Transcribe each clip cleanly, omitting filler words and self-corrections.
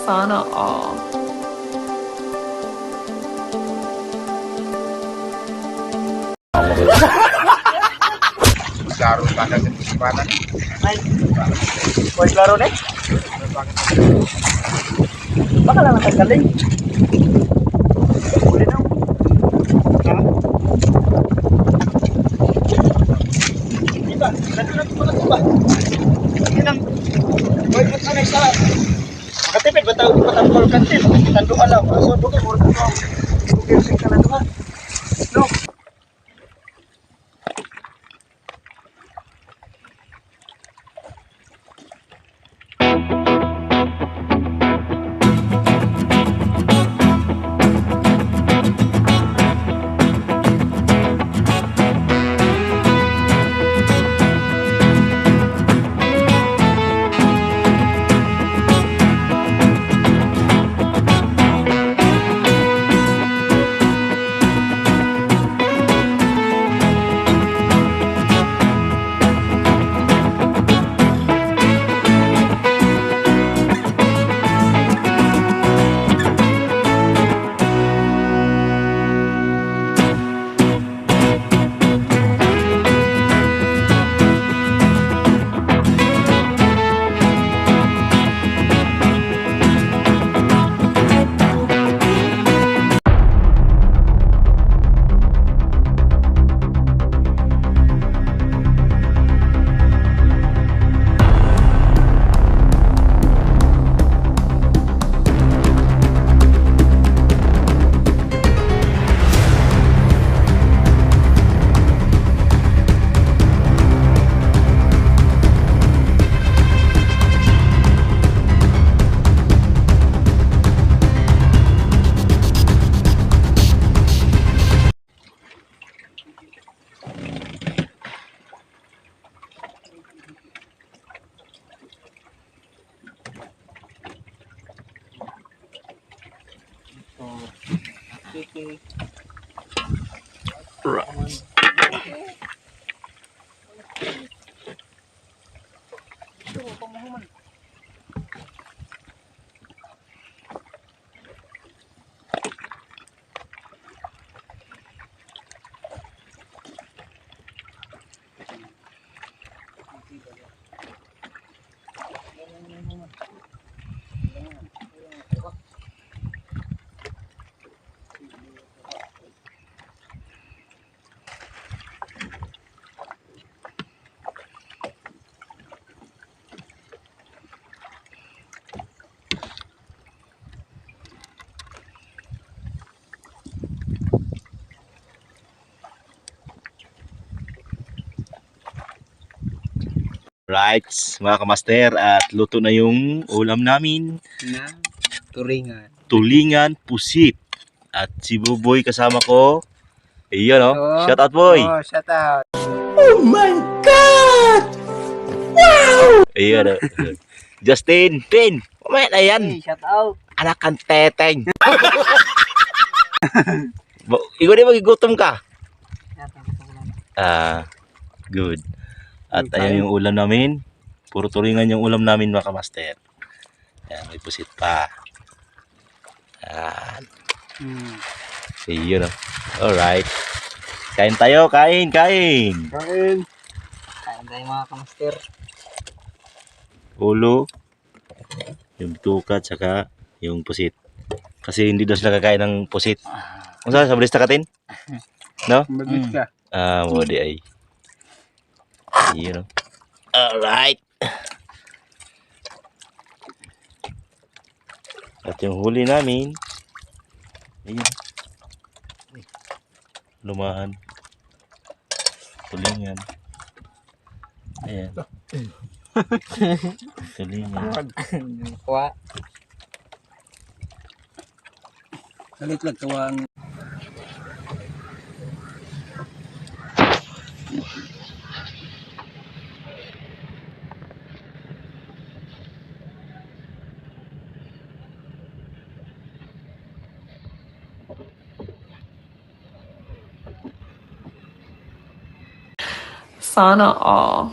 Sana all. Klaro ka na sa isipanan. Ay, boy, klaro na. Baka lang natagaling. Huli na. Ha? Diba? Nagkalat mo na diba? Yan ang... Boy, ba't na isa? Makatipid, ba't ang patangkol kantin? Tando ka lang. So, buto, mura ka lang. Sing ka na diba? No. Right. Right, mga kamaster, at luto na yung ulam namin. Na turingan. Tulingan pusit. At si Buboy kasama ko. Iyon, no? Oh, Shout out, boy! Oh, shout out. Iyon, no? Justin, Pin, kumaya na yan. Hey, shout out. Anak kang teteng. Ikaw din magigutom ka. Shout out. Good. At ayan yung ulam namin. Puro tulingan yung ulam namin, mga kamaster. Ayan, may pusit pa. Ayan. Iyon, no? Alright. Kain tayo, kain. Kain. Kain tayo mga kamaster. Ulo, yung tukat, saka yung pusit. Kasi hindi daw sila kakain ng pusit. Kung saan, sa balista katin? No? Magis ka. Wadi ay. Yun, no? Alright. At yung huli namin, ayun. Lumahan. Tulingan. Ayan. Tulingan. Kuha. Salit lang tuwang. Sana all.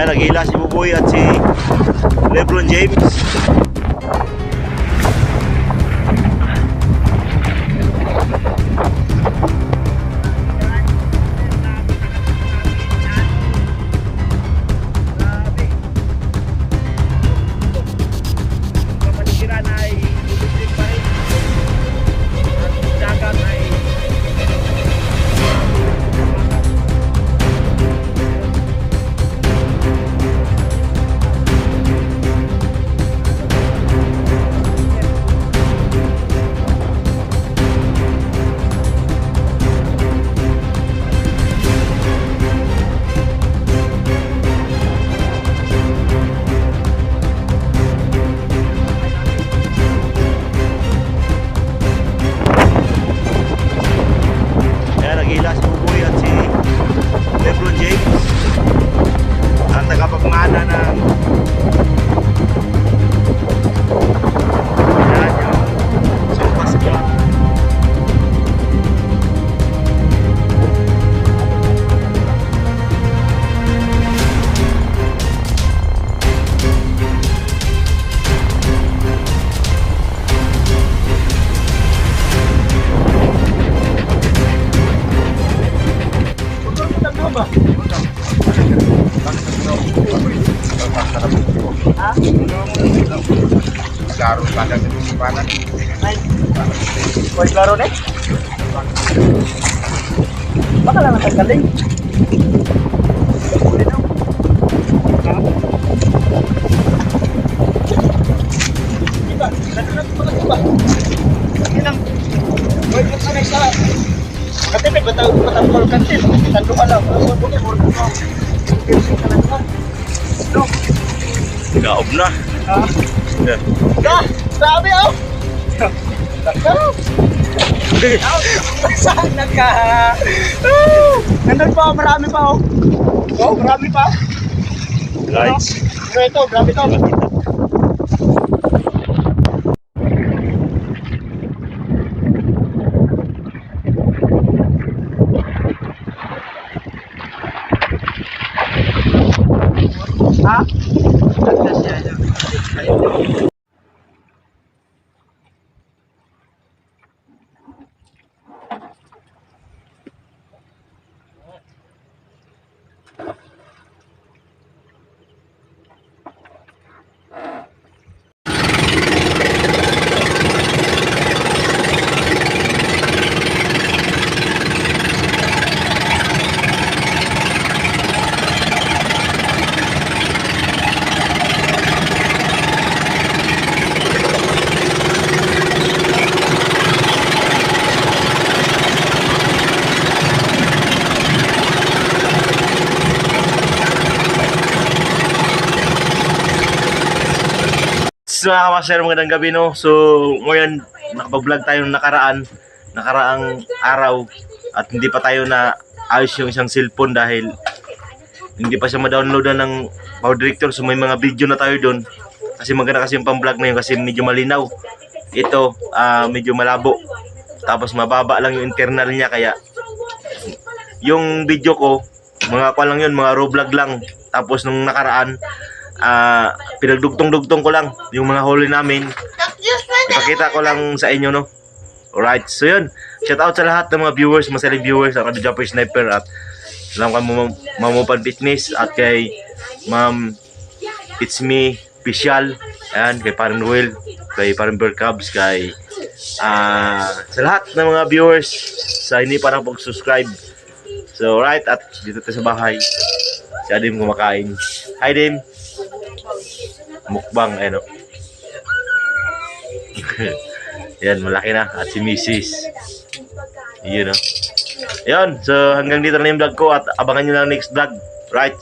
Kaya nag-ila si Buboy at si Lebron James. Kapaligiran ay bubisig pa rin. At dagat ay Kaya nag-ila si Buboy at si Lebron James. Ang tagapagmana ng yan yung Sulpas Club. ba? Ha? Laro pada kesimpanan. Ay. Koy klaro na? Baka lang ang galing. Diba? Diba? Ilang. Koy mo sa isa. Katipid ba tayo patapol kantin? Tando ka lang. So, buti mo rin ako. Kirsing ka lang ba? No? Gaob na. Ah. Yeah. Ah! Sabi oh! Sarap! Saan na ka? Nandun pa, marami pa oh. Oh, marami pa. Lights. Pero ito, grabe ito. Ha? Mga kamaster, magandang gabi no. So ngayon nakapag-vlog tayo ng nakaraang araw at hindi pa tayo na ayos yung isang cellphone dahil hindi pa siya ma-downloadan ng Power Director. So may mga video na tayo doon kasi maganda kasi yung pang-vlog na yun kasi medyo malinaw. Ito medyo malabo tapos mababa lang yung internal niya kaya yung video ko mga kwa lang yun, mga raw vlog lang. Tapos nung nakaraan pinagdugtong-dugtong ko lang yung mga huli namin. Ipakita ko lang sa inyo no. Alright, so yun. Shout out sa lahat ng mga viewers, masaling viewers ang Jumper Sniper at salam kay Mamupan Fitness at kay Ma'am It's Me Official, and kay Parang Noel, kay Parang Bear Cubs, kay sa lahat ng mga viewers sa hindi pa nakapag-subscribe. So alright, at dito tayo sa bahay. Si Adim kumakain. Hi Dim. Mukbang ano. Yan, malaki na. At si Mrs. Yun no. Yan, so hanggang dito na yung vlog ko at abangan nyo lang next vlog. Right.